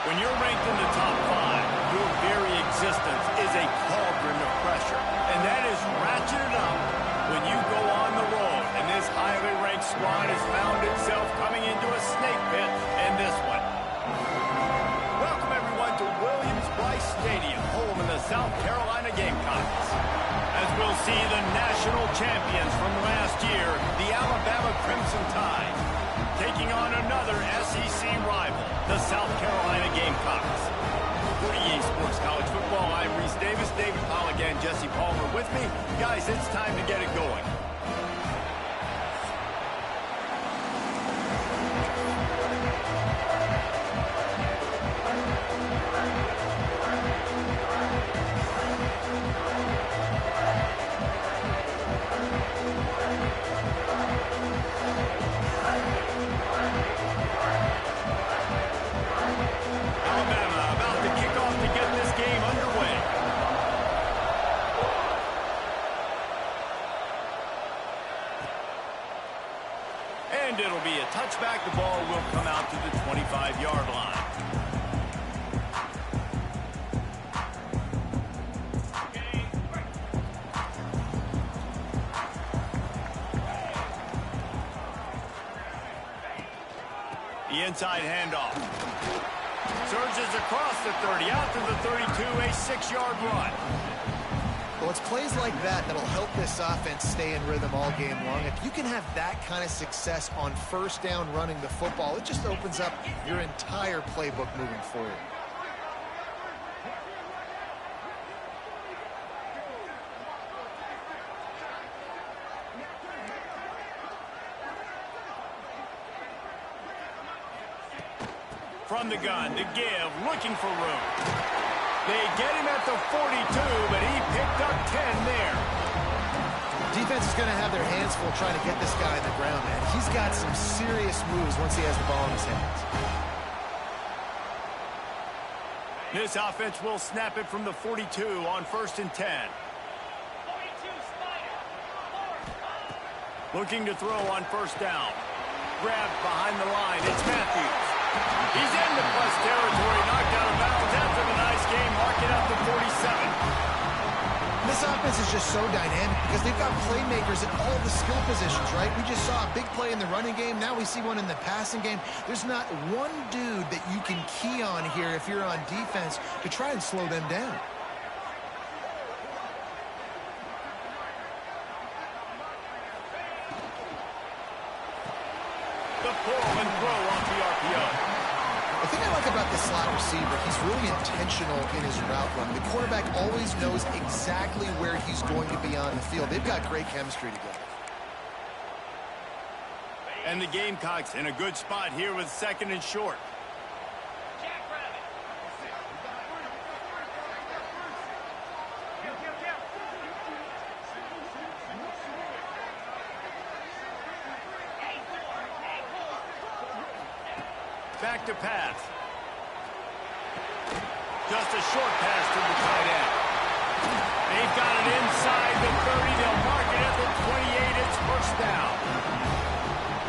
When you're ranked in the top 5, your very existence is a cauldron of pressure. And that is ratcheted up when you go on the road. And this highly ranked squad has found itself coming into a snake pit in this one. Welcome, everyone, to Williams-Brice Stadium, home of the South Carolina Gamecocks. As we'll see the national champions from last year, the Alabama Crimson Tide, taking on another SEC rival, the South Carolina Gamecocks. For EA Sports College Football, I'm Reese Davis, David Pollack, and Jesse Palmer with me. Guys, it's time to get it going. And it'll be a touchback. The ball will come out to the 25-yard line. The inside handoff. Surges across the 30, out to the 32, a 6-yard run. Well, it's plays like that that'll help this offense stay in rhythm all game long. If you can have that kind of success on first down running the football, it just opens up your entire playbook moving forward. From the gun, to give, looking for room. They get him at the 42, but he picked up 10 there. Defense is going to have their hands full trying to get this guy on the ground, man. He's got some serious moves once he has the ball in his hands. This offense will snap it from the 42 on 1st and 10. Looking to throw on 1st down. Grabbed behind the line. It's Matthews. He's in the plus territory, knocked out of bounds after the nice game. Mark it up to 47. This offense is just so dynamic because they've got playmakers at all the skill positions, right? We just saw a big play in the running game. Now we see one in the passing game. There's not one dude that you can key on here if you're on defense to try and slow them down. The pull and throw off the RPO. The thing I like about this slot receiver, he's really intentional in his route run. The quarterback always knows exactly where he's going to be on the field. They've got great chemistry together. And the Gamecocks in a good spot here with 2nd and short. Back to pass. Just a short pass to the tight end. They've got it inside the 30. They'll mark it at the 28. It's 1st down.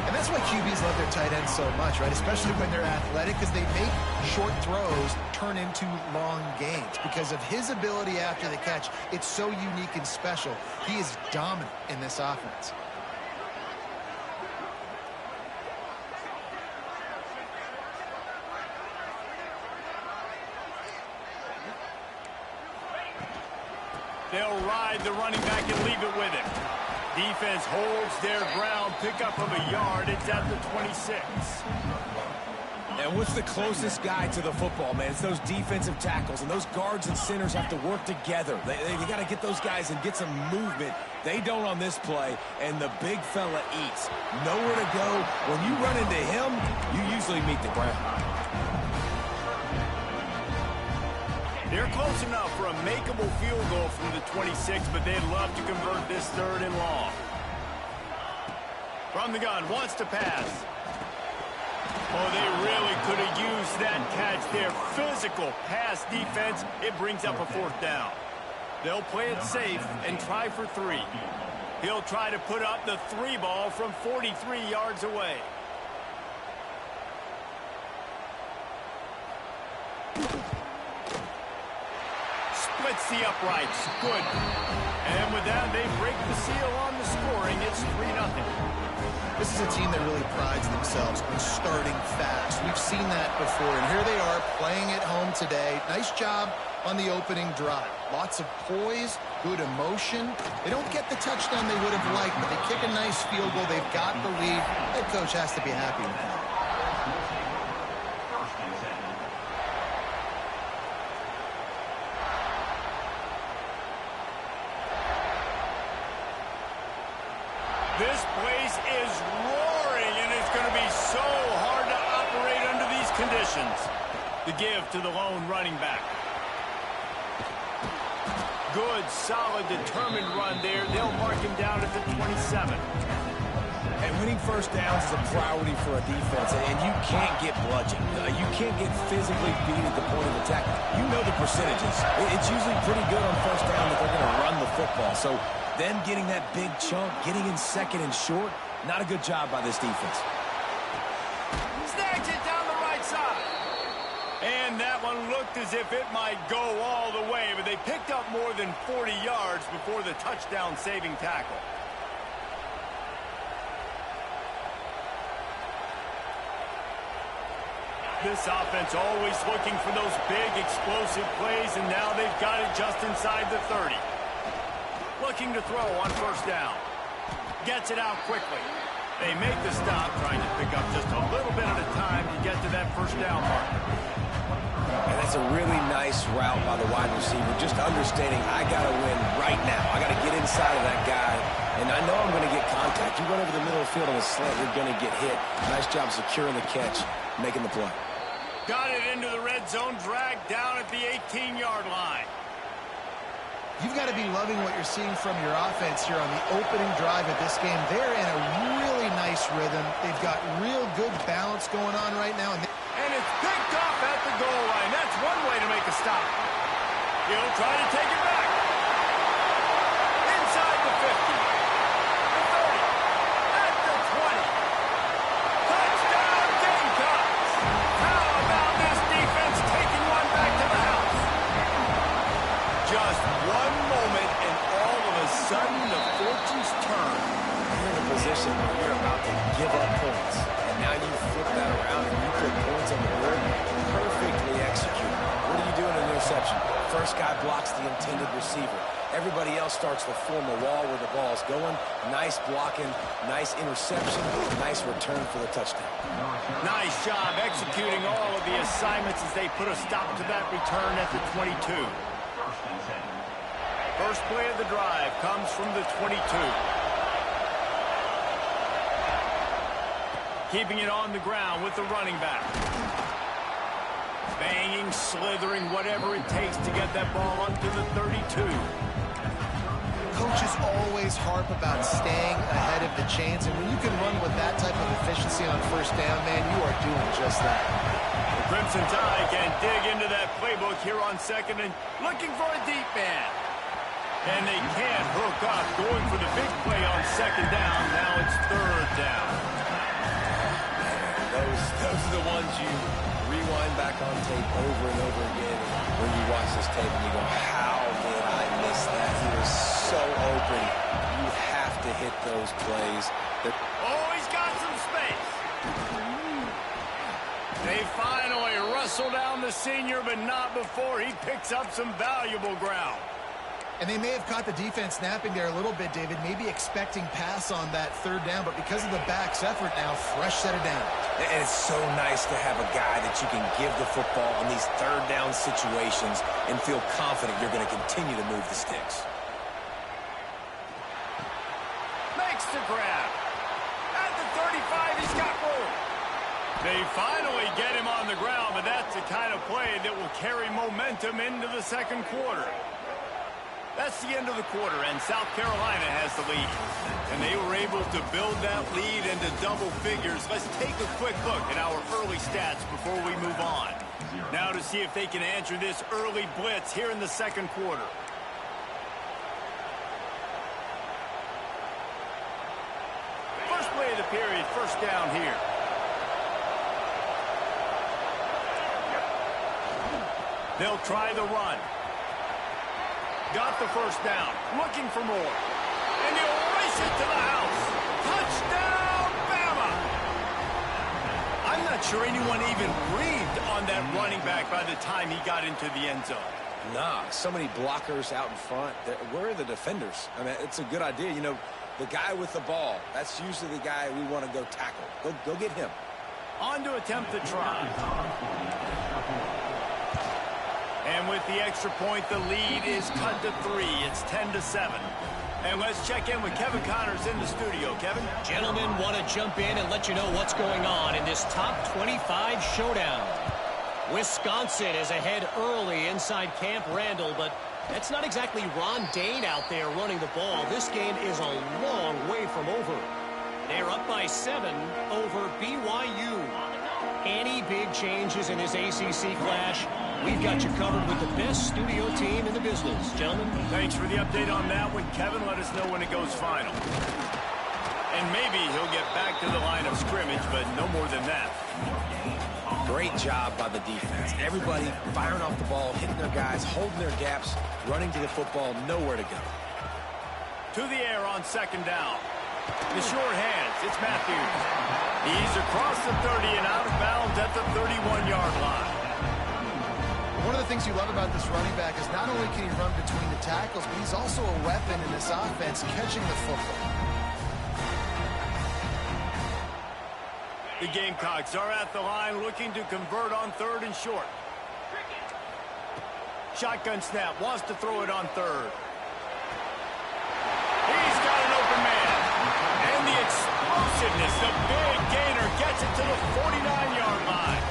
And that's why QBs love their tight ends so much, right? Especially when they're athletic, because they make short throws turn into long gains. Because of his ability after the catch, it's so unique and special. He is dominant in this offense. They'll ride the running back and leave it with him. Defense holds their ground. Pickup of a yard. It's at the 26. And what's the closest guy to the football, man? It's those defensive tackles, and those guards and centers have to work together. They got to get those guys and get some movement. They don't on this play, and the big fella eats. Nowhere to go. When you run into him, you usually meet the ground. They're close enough for a makeable field goal from the 26, but they'd love to convert this 3rd and long. From the gun, wants to pass. Oh, they really could have used that catch there. Physical pass defense. It brings up a 4th down. They'll play it safe and try for 3. He'll try to put up the 3 ball from 43 yards away. splits the uprights. Good. And with that, they break the seal on the scoring. It's 3-0. This is a team that really prides themselves on starting fast. We've seen that before, and here they are playing at home today. Nice job on the opening drive. Lots of poise, good emotion. They don't get the touchdown they would have liked, but they kick a nice field goal. They've got the lead. Head coach has to be happy with that. This place is roaring, and it's going to be so hard to operate under these conditions. The give to the lone running back. Good, solid, determined run there. They'll mark him down at the 27. And winning first downs is a priority for a defense, and you can't get bludgeoned. You can't get physically beat at the point of attack. You know the percentages. It's usually pretty good on first down that they're going to run the football. So them getting that big chunk, getting in second and short, not a good job by this defense. Snags it down the right side. And that one looked as if it might go all the way, but they picked up more than 40 yards before the touchdown-saving tackle. This offense always looking for those big, explosive plays, and now they've got it just inside the 30. Looking to throw on first down. Gets it out quickly. They make the stop, trying to pick up just a little bit at a time to get to that first down mark. And that's a really nice route by the wide receiver, just understanding I got to win right now. I got to get inside of that guy, and I know I'm going to get contact. You run over the middle of the field on a slant, you're going to get hit. Nice job securing the catch, making the play. Got it into the red zone, dragged down at the 18-yard line. You've got to be loving what you're seeing from your offense here on the opening drive of this game. They're in a really nice rhythm. They've got real good balance going on right now. And it's picked off at the goal line. That's one way to make a stop. He'll try to take it back. Inside the 50. The 30. At the 20. Touchdown Gamecocks. How about this defense taking one back to the house? Just one moment, and all of a sudden the fortunes turn. You're in a position where you're about to give up points, and now you flip that around and you put points on the board. Perfectly executed. What do you do in an interception? First guy blocks the intended receiver. Everybody else starts to form a wall where the ball's going. Nice blocking, nice interception, nice return for the touchdown. Nice job executing all of the assignments as they put a stop to that return at the 22. First play of the drive comes from the 22. Keeping it on the ground with the running back. Banging, slithering, whatever it takes to get that ball up to the 32. Coaches always harp about staying ahead of the chains, and when you can run with that type of efficiency on first down, man, you are doing just that. The Crimson Tide can dig into that playbook here on second and looking for a deep man. And they can't hook up, going for the big play on second down. Now it's third down. Those are the ones you rewind back on tape over and over again when you watch this tape and you go, how did I miss that? He was so open. You have to hit those plays. Oh, he's got some space. They finally wrestle down the senior, but not before he picks up some valuable ground. And they may have caught the defense napping there a little bit, David, maybe expecting pass on that third down, but because of the back's effort now, fresh set it down. And it's so nice to have a guy that you can give the football in these third down situations and feel confident you're going to continue to move the sticks. Makes the grab. At the 35, he's got room. They finally get him on the ground, but that's the kind of play that will carry momentum into the second quarter. That's the end of the quarter, and South Carolina has the lead. And they were able to build that lead into double figures. Let's take a quick look at our early stats before we move on. Now to see if they can answer this early blitz here in the second quarter. First play of the period, first down here. They'll try the run. Got the first down. Looking for more. And he'll race it to the house. Touchdown, Bama! I'm not sure anyone even breathed on that running back by the time he got into the end zone. Nah, so many blockers out in front. Where are the defenders? I mean, it's a good idea. You know, the guy with the ball, that's usually the guy we want to go tackle. Go get him. On to attempt the try. And with the extra point, the lead is cut to 3. It's 10-7. And let's check in with Kevin Connors in the studio. Kevin? Gentlemen, want to jump in and let you know what's going on in this top 25 showdown. Wisconsin is ahead early inside Camp Randall, but that's not exactly Ron Dane out there running the ball. This game is a long way from over. They're up by 7 over BYU. Any big changes in this ACC clash, we've got you covered with the best studio team in the business. Gentlemen. Thanks for the update on that one, Kevin. Let us know when it goes final. And maybe he'll get back to the line of scrimmage, but no more than that. Great job by the defense. Everybody firing off the ball, hitting their guys, holding their gaps, running to the football, nowhere to go. To the air on second down. The short hands, it's Matthews. He's across the 30 and out of bounds at the 31-yard line. One of the things you love about this running back is not only can he run between the tackles, but he's also a weapon in this offense catching the football. The Gamecocks are at the line looking to convert on 3rd and short. Shotgun snap, wants to throw it on 3rd. He's got an open man. And the explosiveness, the big gainer gets it to the 49-yard line.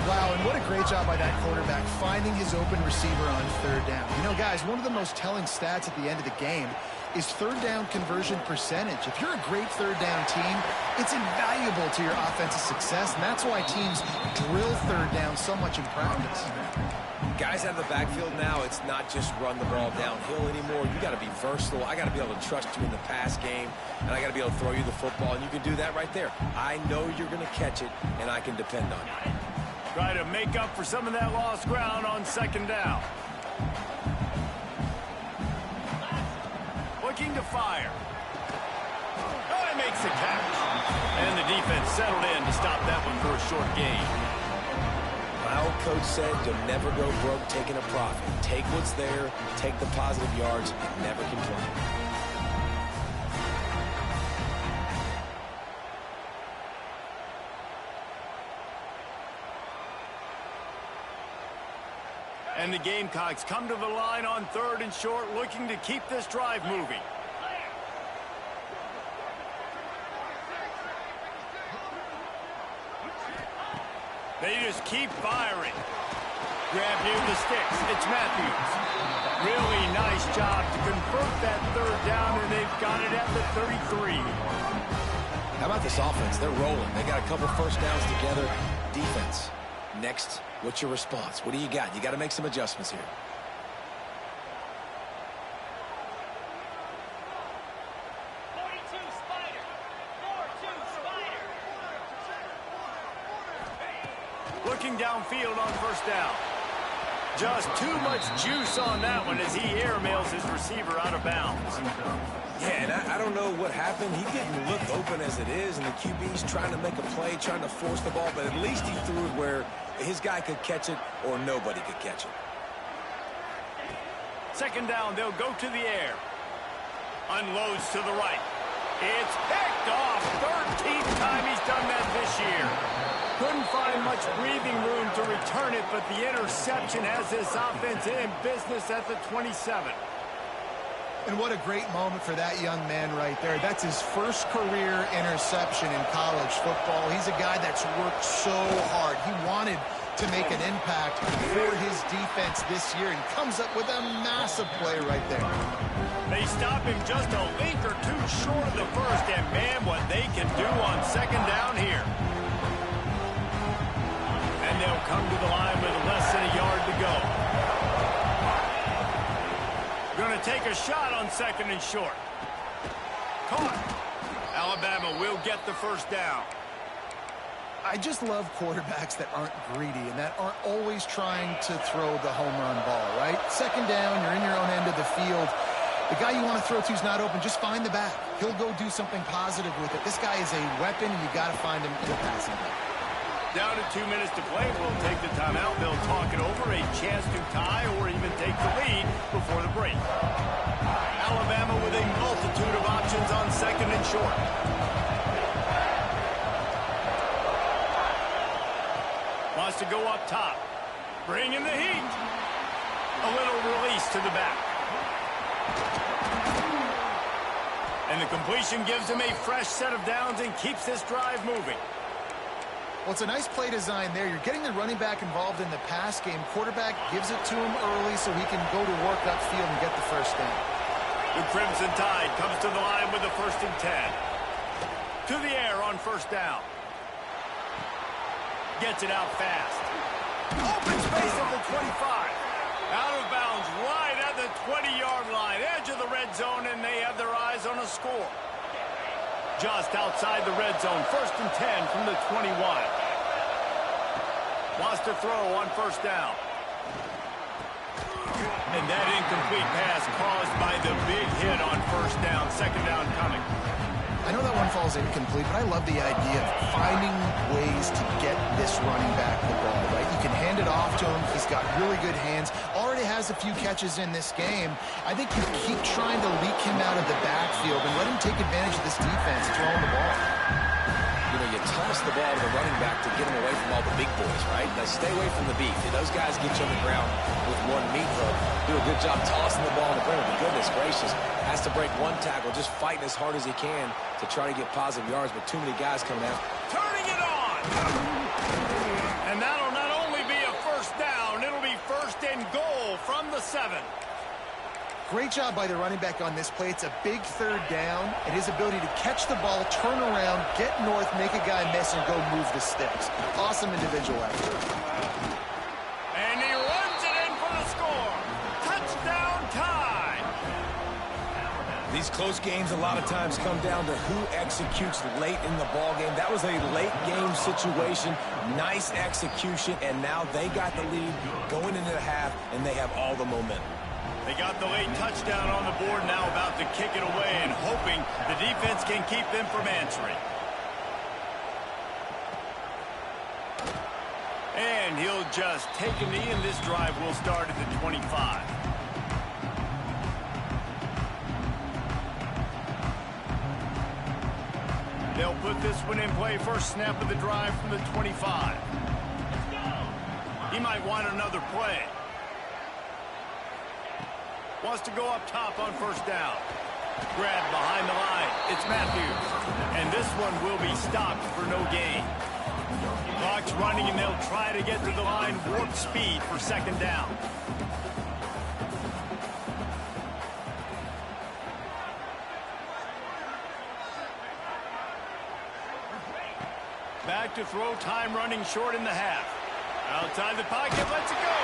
Wow, and what a great job by that quarterback finding his open receiver on 3rd down. You know, guys, one of the most telling stats at the end of the game is 3rd down conversion percentage. If you're a great 3rd down team, it's invaluable to your offensive success, and that's why teams drill 3rd down so much in practice. Guys out of the backfield now, it's not just run the ball downhill anymore. You got to be versatile. I got to be able to trust you in the pass game, and I got to be able to throw you the football, and you can do that right there. I know you're going to catch it, and I can depend on you. Try to make up for some of that lost ground on 2nd down. Looking to fire. Oh, he makes the catch. And the defense settled in to stop that one for a short gain. My old coach said you'll never go broke taking a profit. Take what's there, take the positive yards, and never complain. And the Gamecocks come to the line on 3rd and short, looking to keep this drive moving. They just keep firing. Grab near the sticks. It's Matthews. Really nice job to convert that 3rd down, and they've got it at the 33. How about this offense? They're rolling. They got a couple first downs together. Defense. Next, what's your response? What do you got? You got to make some adjustments here. Looking downfield on 1st down. Just too much juice on that one as he airmails his receiver out of bounds. Yeah, and I don't know what happened. He didn't look open as it is, and the QB's trying to make a play, trying to force the ball, but at least he threw it where his guy could catch it or nobody could catch it. 2nd down, they'll go to the air. Unloads to the right. It's picked off. 13th time he's done that this year. Couldn't find much breathing room to return it, but the interception has this offense in business at the 27. And what a great moment for that young man right there. That's his first career interception in college football. He's a guy that's worked so hard. He wanted to make an impact for his defense this year and comes up with a massive play right there. They stop him just a link or two short of the first, and man, what they can do on 2nd down here. And they'll come to the line with less than a yard to go. Going to take a shot on 2nd and short. Caught. Alabama will get the first down. I just love quarterbacks that aren't greedy and that aren't always trying to throw the home run ball, right? Second down, you're in your own end of the field. The guy you want to throw to is not open. Just find the back. He'll go do something positive with it. This guy is a weapon, and you got to find him in the passing game. Down to 2 minutes to play. We'll take the timeout. They'll talk it over. A chance to tie or even take the lead before the break. Alabama with a multitude of options on second and short. Wants to go up top. Bring in the heat. A little release to the back. And the completion gives him a fresh set of downs and keeps this drive moving. Well, it's a nice play design there. You're getting the running back involved in the pass game. Quarterback gives it to him early so he can go to work upfield and get the first down. The Crimson Tide comes to the line with the 1st and 10. To the air on first down. Gets it out fast. Open space at the 25. Out of bounds right at the 20-yard line. Edge of the red zone, and they have their eyes on a score. Just outside the red zone. 1st and 10 from the 21. Wants to throw on first down. And that incomplete pass caused by the big hit on first down. Second down coming. I know that one falls incomplete, but I love the idea of finding ways to get this running back the ball, right? You can hand it off to him. He's got really good hands. Already has a few catches in this game. I think you keep trying to leak him out of the backfield and let him take advantage of this defense throwing the ball. You know, you toss the ball to the running back to get him away from all the big boys, right? Now, stay away from the beef. Those guys get you on the ground with one meat hook. Do a good job tossing the ball in the ground. But goodness gracious, has to break one tackle, just fighting as hard as he can to try to get positive yards, but too many guys coming out. Turning it on! And that'll not only be a first down, it'll be 1st and goal from the 7. Great job by the running back on this play. It's a big third down, and his ability to catch the ball, turn around, get north, make a guy miss, and go move the sticks. Awesome individual effort. And he runs it in for the score. Touchdown tie. These close games a lot of times come down to who executes late in the ball game. That was a late game situation. Nice execution, and now they got the lead going into the half, and they have all the momentum. They got the late touchdown on the board, now about to kick it away and hoping the defense can keep them from answering. And he'll just take a knee, and this drive will start at the 25. They'll put this one in play. First snap of the drive from the 25. He might want another play. Wants to go up top on first down. Grab behind the line. It's Matthews. And this one will be stopped for no gain. Clock's running, and they'll try to get to the line. Warp speed for second down. Back to throw. Time running short in the half. Outside the pocket. Lets it go.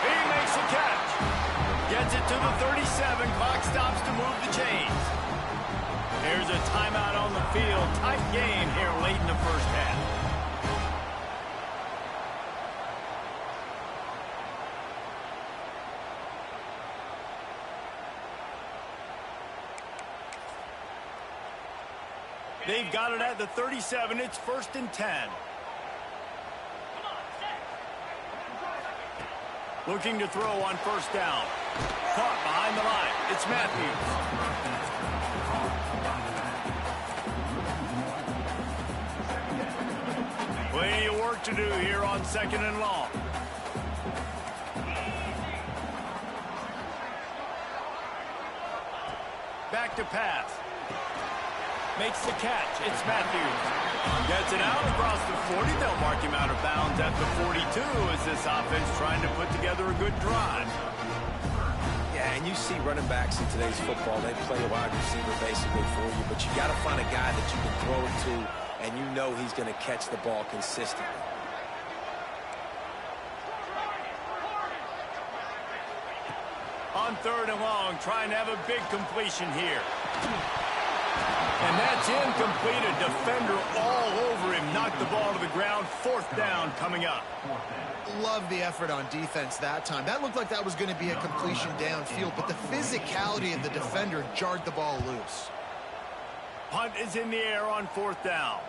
He makes a catch. Gets it to the 37. Clock stops to move the chains. There's a timeout on the field. Tight game here late in the first half. They've got it at the 37. It's 1st and 10. Looking to throw on first down. Caught behind the line. It's Matthews. Plenty of work to do here on second and long. Back to pass. Makes the catch. It's Matthews. Gets it out across the 40. They'll mark him out of bounds at the 42 as this offense trying to put together a good drive. Yeah, and you see running backs in today's football, they play a wide receiver basically for you, but you got to find a guy that you can throw it to, and you know he's going to catch the ball consistently. On third and long, trying to have a big completion here. And that's incomplete. A defender all over him. Knocked the ball to the ground. 4th down coming up. Love the effort on defense that time. That looked like that was going to be a completion downfield, but the physicality of the defender jarred the ball loose. Punt is in the air on 4th down.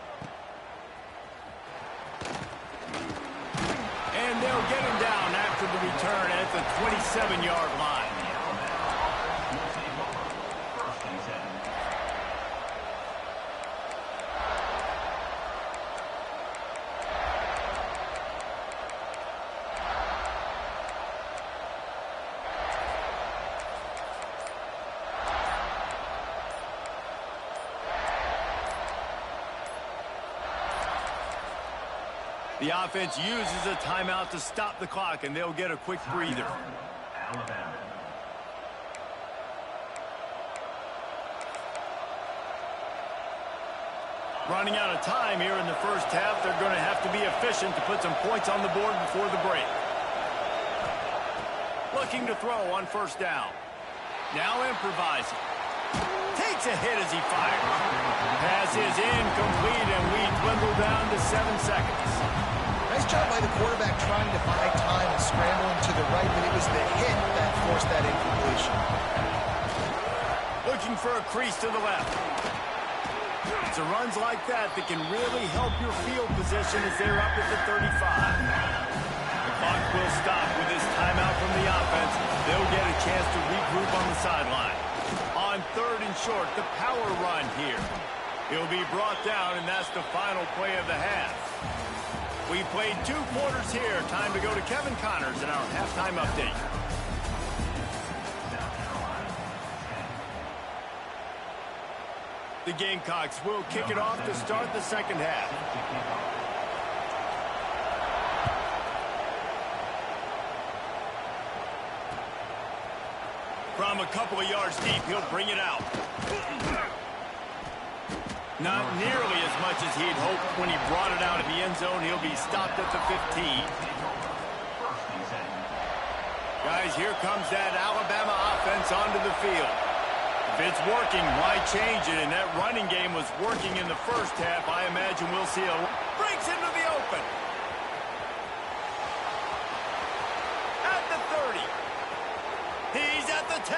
And they'll get him down after the return at the 27-yard line. The offense uses a timeout to stop the clock, and they'll get a quick breather. Running out of time here in the first half. They're going to have to be efficient to put some points on the board before the break. Looking to throw on 1st down. Now improvising. Takes a hit as he fires. Pass is incomplete, and we dwindle down to 7 seconds. Nice job by the quarterback trying to buy time and scrambling to the right, but it was the hit that forced that incompletion. Looking for a crease to the left. It's a runs like that can really help your field position as they're up at the 35. The clock will stop with this timeout from the offense. They'll get a chance to regroup on the sideline. On 3rd and short, the power run here. He'll be brought down, and that's the final play of the half. We played 2 quarters here. Time to go to Kevin Connors in our halftime update. The Gamecocks will kick it off to start the second half. From a couple of yards deep, he'll bring it out. Not nearly as much as he'd hoped when he brought it out of the end zone. He'll be stopped at the 15. Guys, here comes that Alabama offense onto the field. If it's working, why change it? And that running game was working in the first half. I imagine we'll see a breaks into the open. At the 30. He's at the 10.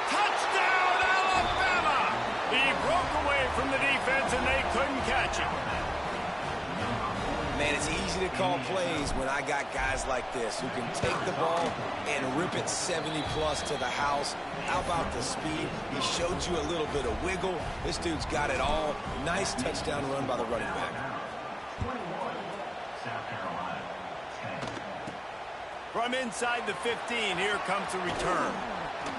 Touchdown, Alabama! He broke away from the defense, and they couldn't catch him. Man, it's easy to call plays when I got guys like this who can take the ball and rip it 70-plus to the house. How about the speed? He showed you a little bit of wiggle. This dude's got it all. Nice touchdown run by the running back. From inside the 15, here comes the return.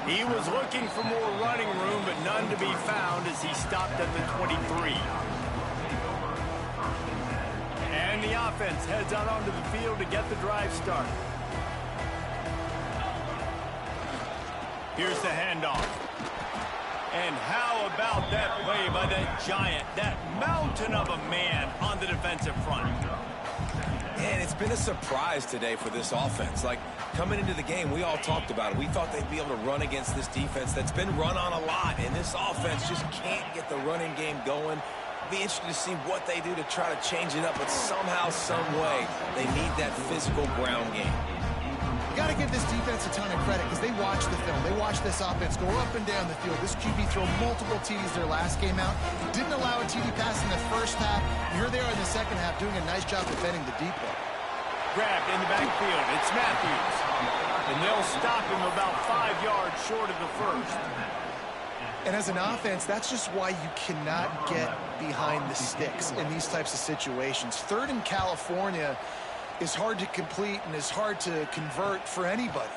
He was looking for more running room, but none to be found as he stopped at the 23. And the offense heads out onto the field to get the drive started. Here's the handoff. And how about that play by that giant, that mountain of a man on the defensive front? And it's been a surprise today for this offense. Like, coming into the game, we all talked about it. We thought they'd be able to run against this defense that's been run on a lot, and this offense just can't get the running game going. Be interested to see what they do to try to change it up, but somehow, some way, they need that physical ground game. You got to give this defense a ton of credit because they watch the film. They watch this offense go up and down the field. This QB throw multiple TDs their last game out. Didn't allow a TD pass in the first half. You're there in the second half doing a nice job defending the deep ball. Grabbed in the backfield. It's Matthews. And they'll stop him about 5 yards short of the first. And as an offense, that's just why you cannot get behind the sticks in these types of situations. 3rd in California is hard to complete and is hard to convert for anybody.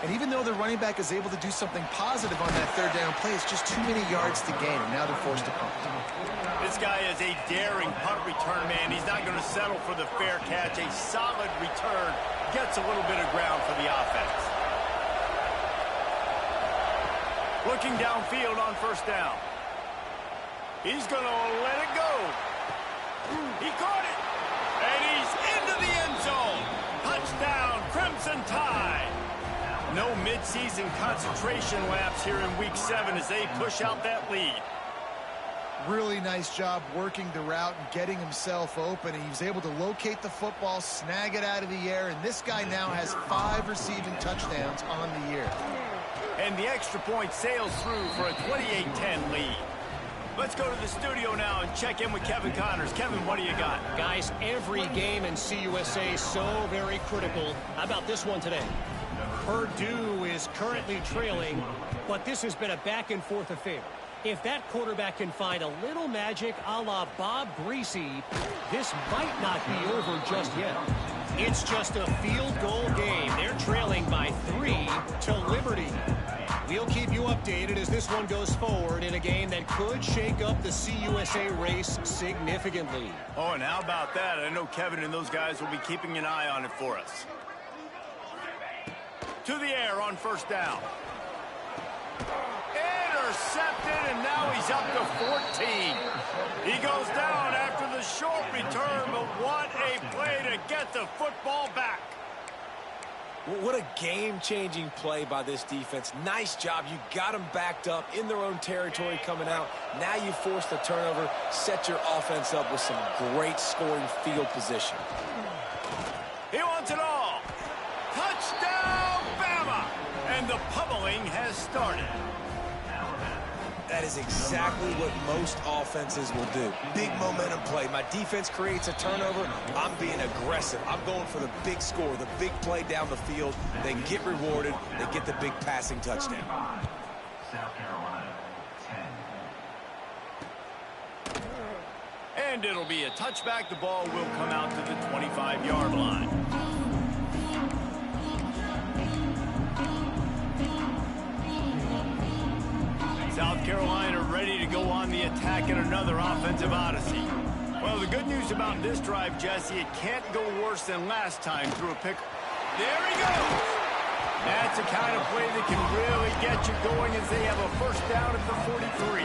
And even though the running back is able to do something positive on that 3rd down play, it's just too many yards to gain, and now they're forced to punt. This guy is a daring punt return man. He's not going to settle for the fair catch. A solid return gets a little bit of ground for the offense. Looking downfield on 1st down. He's going to let it go. He caught it. And he's into the end zone. Touchdown, Crimson Tide. No midseason concentration lapse here in Week 7 as they push out that lead. Really nice job working the route and getting himself open. And he was able to locate the football, snag it out of the air, and this guy now has 5 receiving touchdowns on the year. And the extra point sails through for a 28-10 lead. Let's go to the studio now and check in with Kevin Connors. Kevin, what do you got? Guys, every game in CUSA so very critical. How about this one today? Purdue is currently trailing, but this has been a back-and-forth affair. If that quarterback can find a little magic a la Bob Greasy, this might not be over just yet. It's just a field goal game. They're trailing by 3 to Liberty. We'll keep you updated as this one goes forward in a game that could shake up the CUSA race significantly. Oh, and how about that? I know Kevin and those guys will be keeping an eye on it for us. To the air on first down. Intercepted, and now he's up to 14. He goes down after the short return, but what a play to get the football back. What a game-changing play by this defense. Nice job. You got them backed up in their own territory coming out. Now you force the turnover, set your offense up with some great scoring field position. He wants it all. Touchdown, Bama! And the pummeling has started. That is exactly what most offenses will do. Big momentum play. My defense creates a turnover. I'm being aggressive. I'm going for the big score, the big play down the field. They get rewarded. They get the big passing touchdown. South Carolina, 10. And it'll be a touchback. The ball will come out to the 25-yard line. South Carolina ready to go on the attack in another offensive odyssey. Well, the good news about this drive, Jesse, it can't go worse than last time through a pick. There he goes! That's the kind of play that can really get you going as they have a first down at the 43.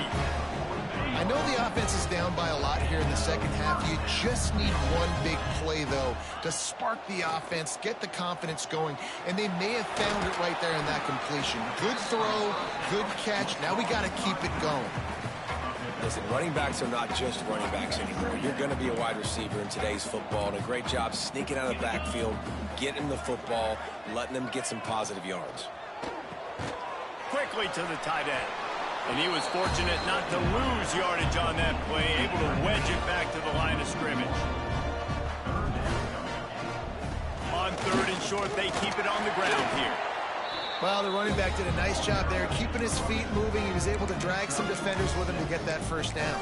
I know the offense is down by a lot here in the second half. You just need one big play, though, to spark the offense, get the confidence going, and they may have found it right there in that completion. Good throw, good catch. Now we got to keep it going. Listen, running backs are not just running backs anymore. You're going to be a wide receiver in today's football, and a great job sneaking out of the backfield, getting the football, letting them get some positive yards. Quickly to the tight end. And he was fortunate not to lose yardage on that play, able to wedge it back to the line of scrimmage. On third and short, they keep it on the ground here. Well, the running back did a nice job there, keeping his feet moving. He was able to drag some defenders with him to get that first down.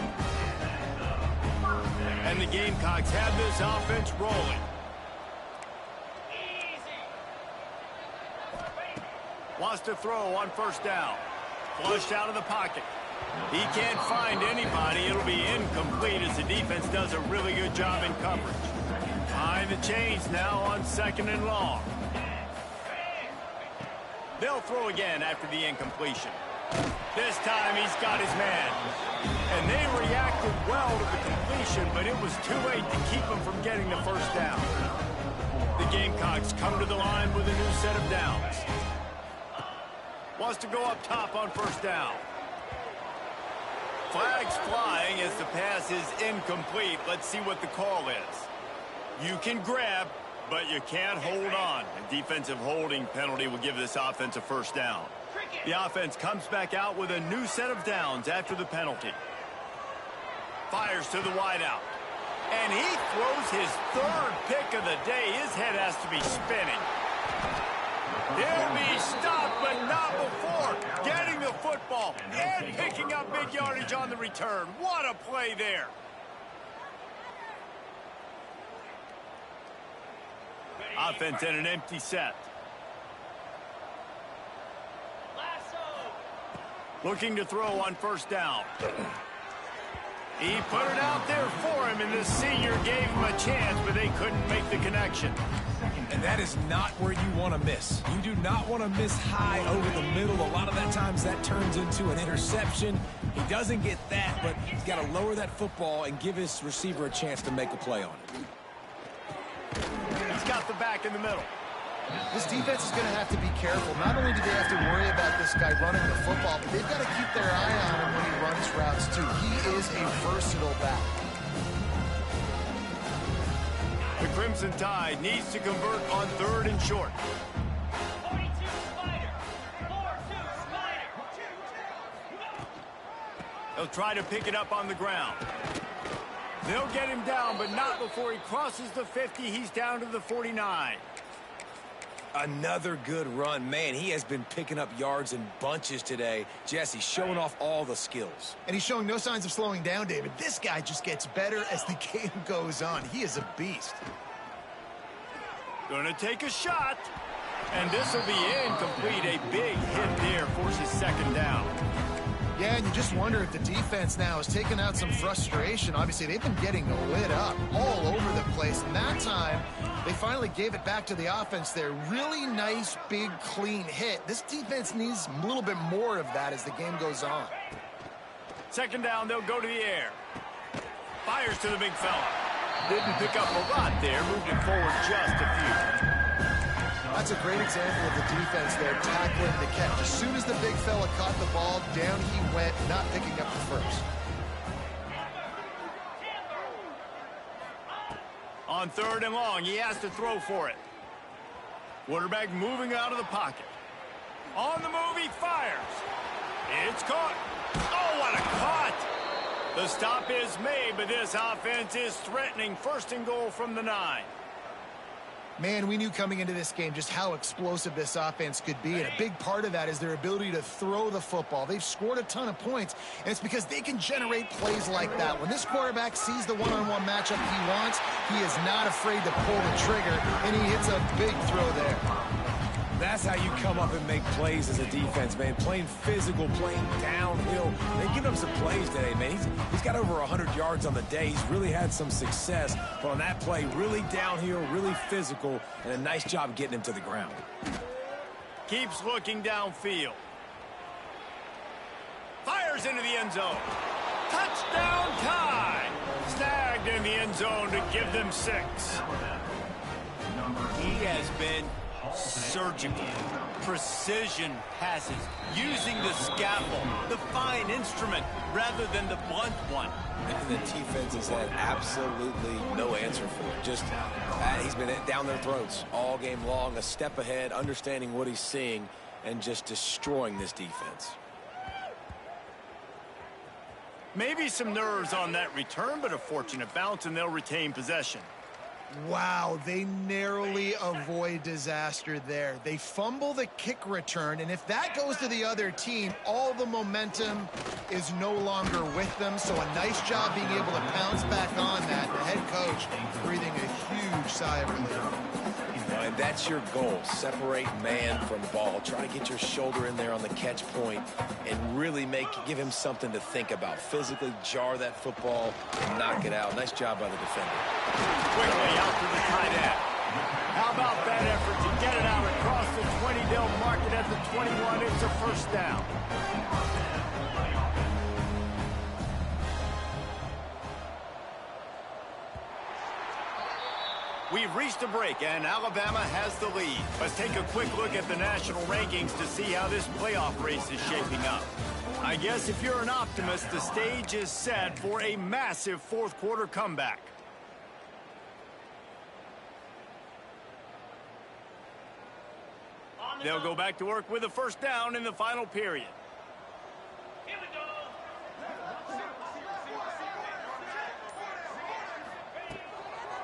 And the Gamecocks have this offense rolling. Wants to throw on first down. Flushed out of the pocket. He can't find anybody. It'll be incomplete as the defense does a really good job in coverage. Behind the chains now on second and long. They'll throw again after the incompletion. This time he's got his man. And they reacted well to the completion, but it was too late to keep him from getting the first down. The Gamecocks come to the line with a new set of downs. Wants to go up top on first down. Flags flying as the pass is incomplete. Let's see what the call is. You can grab, but you can't hold on. A defensive holding penalty will give this offense a first down. The offense comes back out with a new set of downs after the penalty. Fires to the wideout. And he throws his third pick of the day. His head has to be spinning. He'll be stopped, but not before getting the football and picking up big yardage on the return. What a play there. Offense in an empty set. Looking to throw on first down. He put it out there for him, and the senior gave him a chance, but they couldn't make the connection. And that is not where you want to miss. You do not want to miss high over the middle. A lot of that times that turns into an interception. He doesn't get that, but he's got to lower that football and give his receiver a chance to make a play on it. He's got the back in the middle. This defense is going to have to be careful. Not only do they have to worry about this guy running the football, but they've got to keep their eye on him when he runs routes too. He is a versatile back. The Crimson Tide needs to convert on 3rd and short. 42 Spider. 4-2 Spider. They'll try to pick it up on the ground. They'll get him down, but not before he crosses the 50. He's down to the 49. Another good run. Man, he has been picking up yards in bunches today. Jesse showing off all the skills. And he's showing no signs of slowing down, David. This guy just gets better as the game goes on. He is a beast. Gonna take a shot. And this will be incomplete. A big hit there forces 2nd down. Yeah, and you just wonder if the defense now has taken out some frustration. Obviously, they've been getting lit up all over the place. And that time, they finally gave it back to the offense there. Really nice, big, clean hit. This defense needs a little bit more of that as the game goes on. 2nd down, they'll go to the air. Fires to the big fella. Didn't pick up a lot there, moved it forward just a few. That's a great example of the defense there, tackling the catch. As soon as the big fella caught the ball, down he went, not picking up the first. On 3rd and long, he has to throw for it. Quarterback moving out of the pocket. On the move, he fires. It's caught. Oh, what a cut! The stop is made, but this offense is threatening. 1st and goal from the 9. Man, we knew coming into this game just how explosive this offense could be, and a big part of that is their ability to throw the football. They've scored a ton of points, and it's because they can generate plays like that. When this quarterback sees the one-on-one matchup he wants, he is not afraid to pull the trigger, and he hits a big throw there. That's how you come up and make plays as a defense, man. Playing physical, playing downhill. They've given him some plays today, man. He's got over 100 yards on the day. He's really had some success. But on that play, really downhill, really physical, and a nice job getting him to the ground. Keeps looking downfield. Fires into the end zone. Touchdown Tide! Snagged in the end zone to give them 6. He has been surgical, precision passes, using the scalpel, the fine instrument, rather than the blunt one. And the defense has had absolutely no answer for it. Just, he's been down their throats all game long, a step ahead, understanding what he's seeing, and just destroying this defense. Maybe some nerves on that return, but a fortunate bounce, and they'll retain possession. Wow, they narrowly avoid disaster there. They fumble the kick return, and if that goes to the other team, all the momentum is no longer with them. So a nice job being able to pounce back on that. The head coach breathing a huge sigh of relief. And that's your goal. Separate man from ball. Try to get your shoulder in there on the catch point and really give him something to think about. Physically jar that football and knock it out. Nice job by the defender. Quickly out to the tight end. How about that effort to get it out across the 20? They'll mark it at the 21. It's a 1st down. We've reached a break, and Alabama has the lead. Let's take a quick look at the national rankings to see how this playoff race is shaping up. I guess if you're an optimist, the stage is set for a massive 4th quarter comeback. They'll go back to work with a 1st down in the final period. Here we go.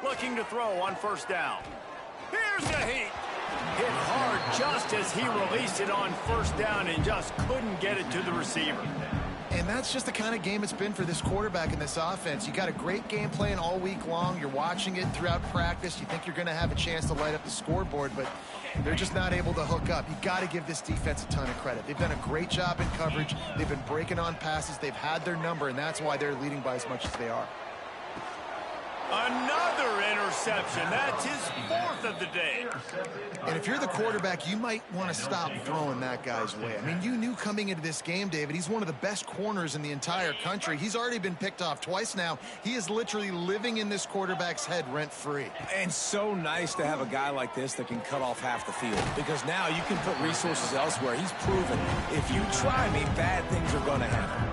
Looking to throw on 1st down. Here's the heat. Hit hard just as he released it on 1st down and just couldn't get it to the receiver. And that's just the kind of game it's been for this quarterback in this offense. You got a great game plan all week long. You're watching it throughout practice. You think you're going to have a chance to light up the scoreboard, but they're just not able to hook up. You got to give this defense a ton of credit. They've done a great job in coverage. They've been breaking on passes. They've had their number, and that's why they're leading by as much as they are. Another interception. interception. That's his 4th of the day. And if you're the quarterback, you might want to stop throwing that guy's way. I mean, you knew coming into this game, David, he's one of the best corners in the entire country. He's already been picked off twice now. He is literally living in this quarterback's head rent-free. And so nice to have a guy like this that can cut off half the field, because now you can put resources elsewhere. He's proven if you try me, bad things are going to happen.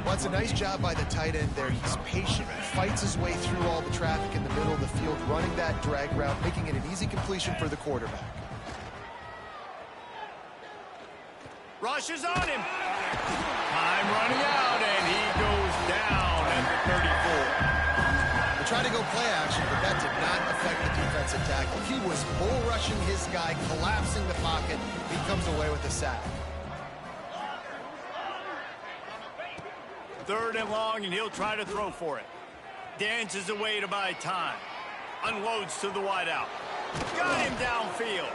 Well, it's a nice job by the tight end there. He's patient. He fights his way through all the traffic in the middle of the field, running that drag route, making it an easy completion for the quarterback. Rush is on him. Time running out, and he goes down at the 34. They tried to go play action, but that did not affect the defensive tackle. He was bull rushing his guy, collapsing the pocket. He comes away with a sack. 3rd and long, and he'll try to throw for it. Dances away to buy time. Unloads to the wideout. Got him downfield.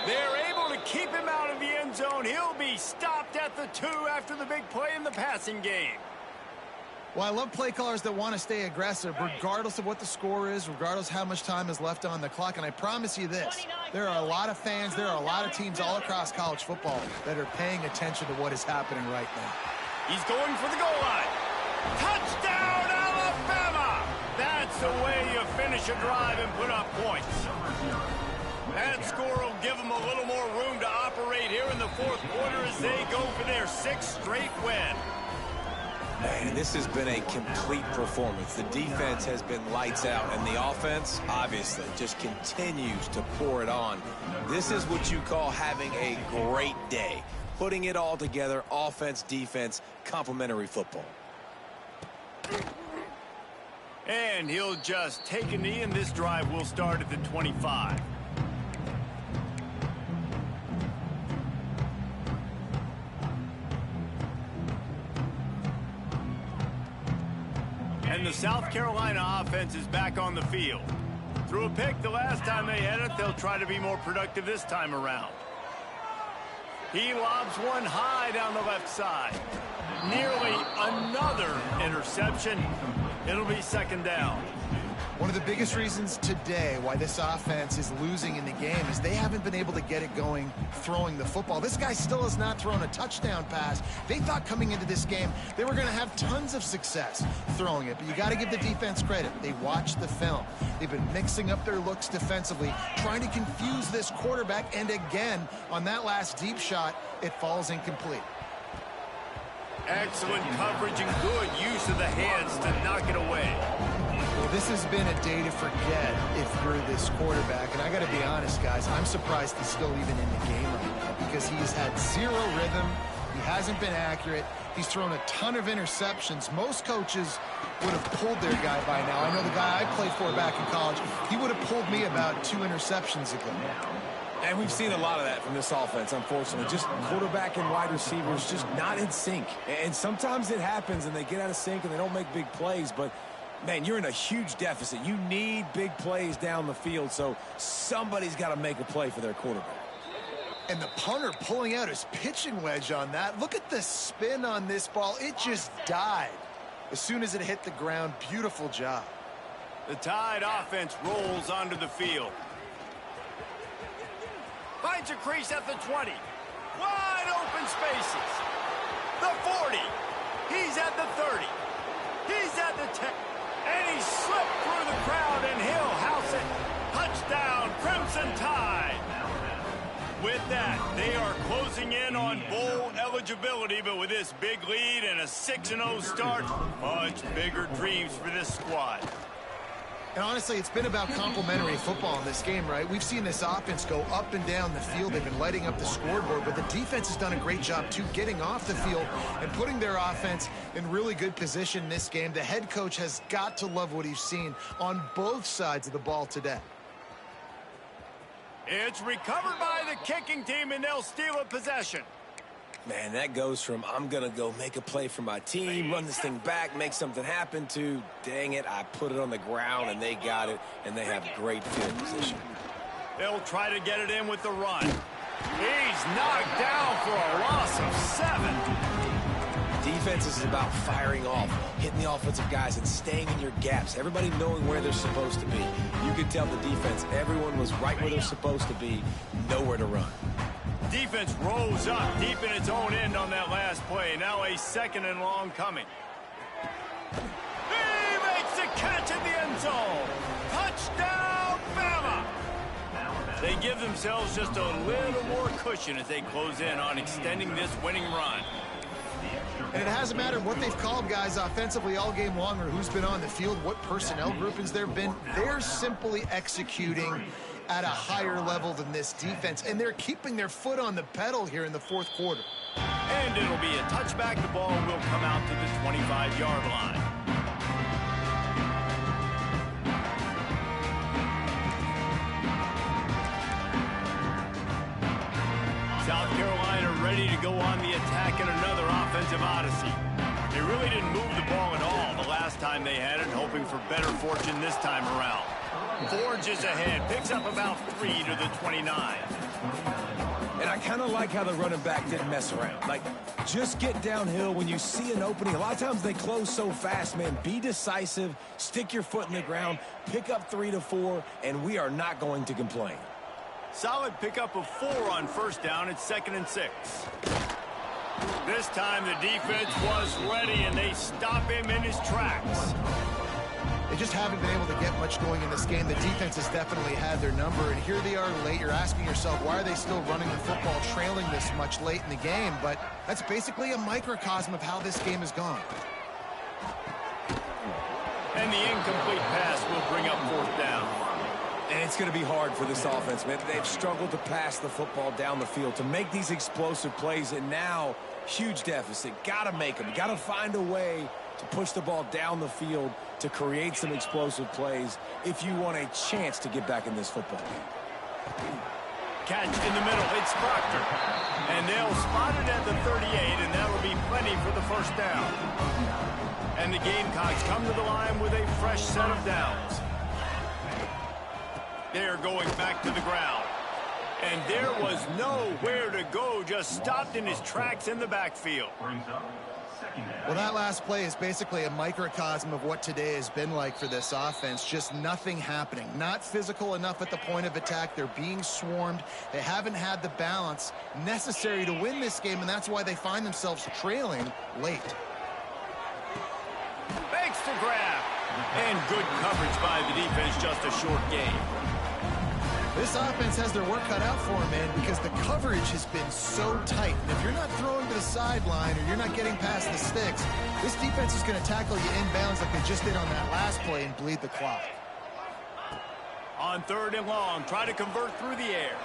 They're able to keep him out of the end zone. He'll be stopped at the 2 after the big play in the passing game. Well, I love play callers that want to stay aggressive, regardless of what the score is, regardless how much time is left on the clock. And I promise you this, there are a lot of fans, there are a lot of teams all across college football that are paying attention to what is happening right now. He's going for the goal line. Touchdown, Alabama! That's the way you finish a drive and put up points. That score will give them a little more room to operate here in the 4th quarter as they go for their 6th straight win. Man, this has been a complete performance. The defense has been lights out, and the offense, obviously, just continues to pour it on. This is what you call having a great day. Putting it all together, offense, defense, complementary football. And he'll just take a knee, and this drive will start at the 25. And the South Carolina offense is back on the field. Threw a pick the last time they had it. They'll try to be more productive this time around. He lobs one high down the left side. Nearly another interception. It'll be 2nd down. One of the biggest reasons today why this offense is losing in the game is they haven't been able to get it going throwing the football. This guy still has not thrown a touchdown pass. They thought coming into this game they were going to have tons of success throwing it, but you got to give the defense credit. They watched the film. They've been mixing up their looks defensively, trying to confuse this quarterback, and again, on that last deep shot, it falls incomplete. Excellent coverage and good use of the hands to knock it away. Well, this has been a day to forget if you're this quarterback. And I got to be honest, guys, I'm surprised he's still even in the game right now because he's had 0 rhythm. He hasn't been accurate. He's thrown a ton of interceptions. Most coaches would have pulled their guy by now. I know the guy I played for back in college, he would have pulled me about 2 interceptions ago. And we've seen a lot of that from this offense, unfortunately. Just quarterback and wide receivers just not in sync. And sometimes it happens and they get out of sync and they don't make big plays. But, man, you're in a huge deficit. You need big plays down the field, so somebody's got to make a play for their quarterback. And the punter pulling out his pitching wedge on that. Look at the spin on this ball. It just died as soon as it hit the ground. Beautiful job. The Tide offense rolls onto the field. Finds a crease at the 20. Wide open spaces. The 40. He's at the 30. He's at the 10. And he slipped through the crowd, and he'll house it. Touchdown, Crimson Tide. With that, they are closing in on bowl eligibility, but with this big lead and a 6-0 start, much bigger dreams for this squad. And honestly, it's been about complementary football in this game, right? We've seen this offense go up and down the field. They've been lighting up the scoreboard, but the defense has done a great job, too, getting off the field and putting their offense in really good position in this game. The head coach has got to love what he's seen on both sides of the ball today. It's recovered by the kicking team, and they'll steal a possession. Man, that goes from I'm going to go make a play for my team, run this thing back, make something happen, to dang it, I put it on the ground and they got it, and they have great field position. They'll try to get it in with the run. He's knocked down for a loss of 7. Defense is about firing off, hitting the offensive guys and staying in your gaps, everybody knowing where they're supposed to be. You could tell the defense, everyone was right where they're supposed to be, nowhere to run. Defense rose up deep in its own end on that last play. Now a 2nd and long coming. He makes the catch in the end zone. Touchdown, Bama! They give themselves just a little more cushion as they close in on extending this winning run. And it hasn't mattered what they've called guys offensively all game long or who's been on the field, what personnel groupings there have been. They're simply executing at a higher level than this defense, and they're keeping their foot on the pedal here in the 4th quarter. And it'll be a touchback. The ball will come out to the 25-yard line. South Carolina ready to go on the attack in another offensive odyssey. They really didn't move the ball at all the last time they had it, hoping for better fortune this time around. Forges ahead, picks up about 3 to the 29. And I kind of like how the running back didn't mess around. Like, just get downhill when you see an opening. A lot of times they close so fast, man. Be decisive, stick your foot in the ground, pick up 3 to 4, and we are not going to complain. Solid pickup of 4 on 1st down. It's 2nd and 6. This time the defense was ready, and they stop him in his tracks. They just haven't been able to get much going in this game. The defense has definitely had their number, and here they are late. You're asking yourself, why are they still running the football, trailing this much late in the game? But that's basically a microcosm of how this game has gone. And the incomplete pass will bring up 4th down. And it's going to be hard for this offense, man. They've struggled to pass the football down the field, to make these explosive plays, and now huge deficit. Got to make them. Got to find a way to push the ball down the field to create some explosive plays if you want a chance to get back in this football game. Catch in the middle. It's Proctor. And they'll spot it at the 38, and that'll be plenty for the 1st down. And the Gamecocks come to the line with a fresh set of downs. They're going back to the ground. And there was nowhere to go, just stopped in his tracks in the backfield. Well, that last play is basically a microcosm of what today has been like for this offense. Just nothing happening. Not physical enough at the point of attack. They're being swarmed. They haven't had the balance necessary to win this game, and that's why they find themselves trailing late. Makes the grab. And good coverage by the defense, just a short gain. This offense has their work cut out for them, man, because the coverage has been so tight. And if you're not throwing to the sideline or you're not getting past the sticks, this defense is going to tackle you inbounds like they just did on that last play and bleed the clock. On 3rd and long, try to convert through the air.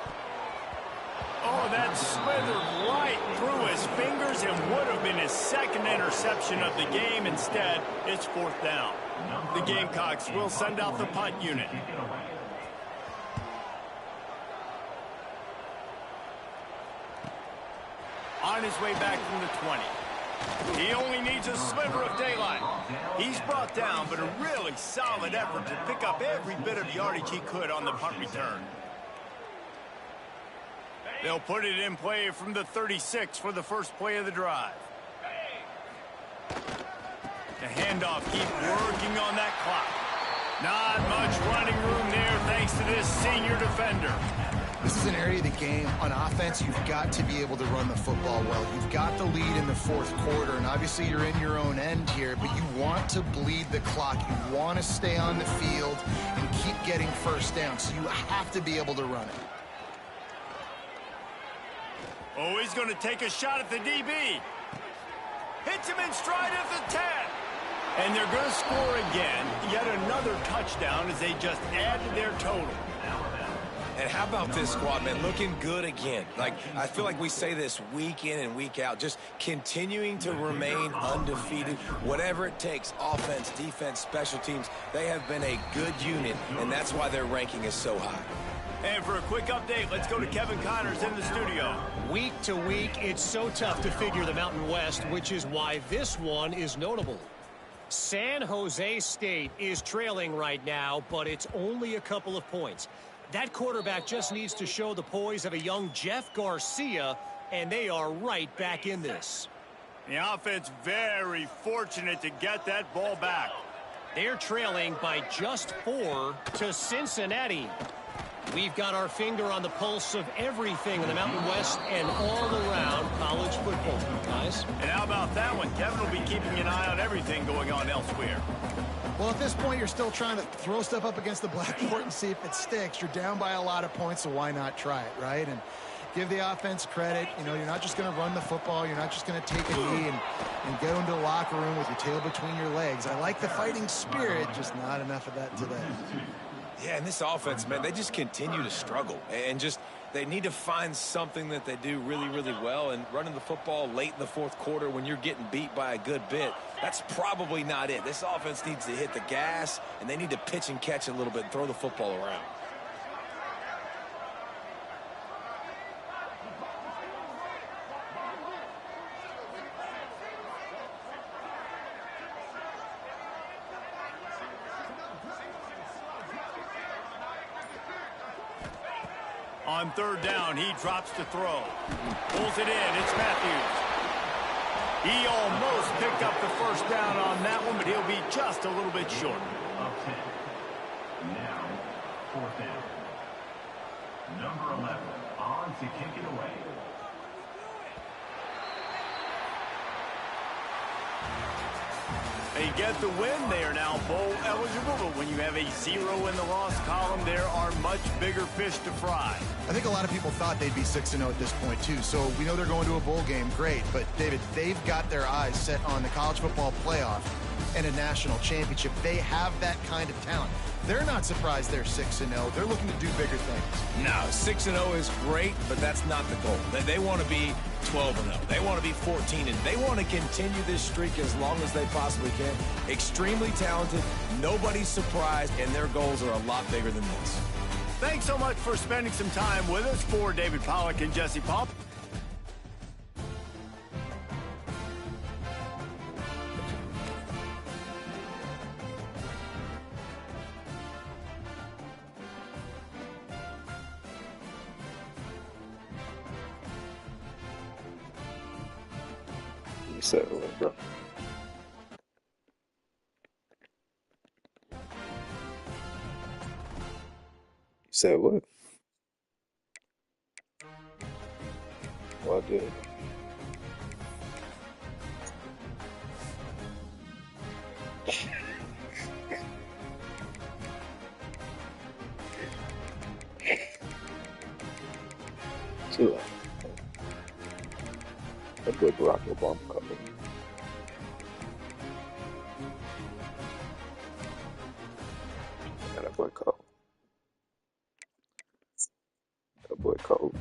Oh, that slithered right through his fingers and would have been his 2nd interception of the game. Instead, it's 4th down. The Gamecocks will send out the punt unit. On his way back from the 20. He only needs a sliver of daylight. He's brought down, but a really solid effort to pick up every bit of yardage he could on the punt return. They'll put it in play from the 36 for the first play of the drive. The handoff, keep working on that clock. Not much running room there thanks to this senior defender. This is an area of the game on offense you've got to be able to run the football well. You've got the lead in the 4th quarter, and obviously you're in your own end here, but you want to bleed the clock. You want to stay on the field and keep getting 1st down, so you have to be able to run it. Oh, he's going to take a shot at the DB. Hits him in stride at the 10. And they're going to score again. Yet another touchdown as they just add to their total. And how about this squad, man? Looking good again. Like, I feel like we say this week in and week out, just continuing to remain undefeated. Whatever it takes, offense, defense, special teams, they have been a good unit, and that's why their ranking is so high. And for a quick update, let's go to Kevin Connors in the studio. Week to week, it's so tough to figure the Mountain West, which is why this one is notable. San Jose State is trailing right now, but it's only a couple of points. That quarterback just needs to show the poise of a young Jeff Garcia, and they are right back in this. The offense very fortunate to get that ball back. They're trailing by just 4 to Cincinnati. We've got our finger on the pulse of everything in the Mountain West and all around college football, guys. And how about that one? Kevin will be keeping an eye on everything going on elsewhere. Well, at this point, you're still trying to throw stuff up against the blackboard and see if it sticks. You're down by a lot of points, so why not try it, right? And give the offense credit. You know, you're not just going to run the football. You're not just going to take a knee and go into the locker room with your tail between your legs. I like the fighting spirit, just not enough of that today. Yeah, and this offense, man, they just continue to struggle. And just they need to find something that they do really, really well. And running the football late in the fourth quarter when you're getting beat by a good bit, that's probably not it. This offense needs to hit the gas, and they need to pitch and catch a little bit and throw the football around. On third down, he drops to throw. Pulls it in. It's Matthews. He almost picked up the first down on that one, but he'll be just a little bit short. Now, fourth down. Number 11 on to kick it away. They get the win. They are now bowl eligible, but when you have a 0 in the loss column, there are much bigger fish to fry. I think a lot of people thought they'd be 6-0 at this point, too. So we know they're going to a bowl game. Great. But, David, they've got their eyes set on the college football playoff and a national championship. They have that kind of talent. They're not surprised they're 6-0. They're looking to do bigger things. No, 6-0 is great, but that's not the goal. They want to be 12-0. They want to be 14, and they want to continue this streak as long as they possibly can. Extremely talented, nobody's surprised, and their goals are a lot bigger than this. Thanks so much for spending some time with us. For David Pollack and Jesse Pomp. You said what, bro? You said what? Well, I did. Chill out. That boy Barack Obama coming. Yeah, that boy cold. That boy cold.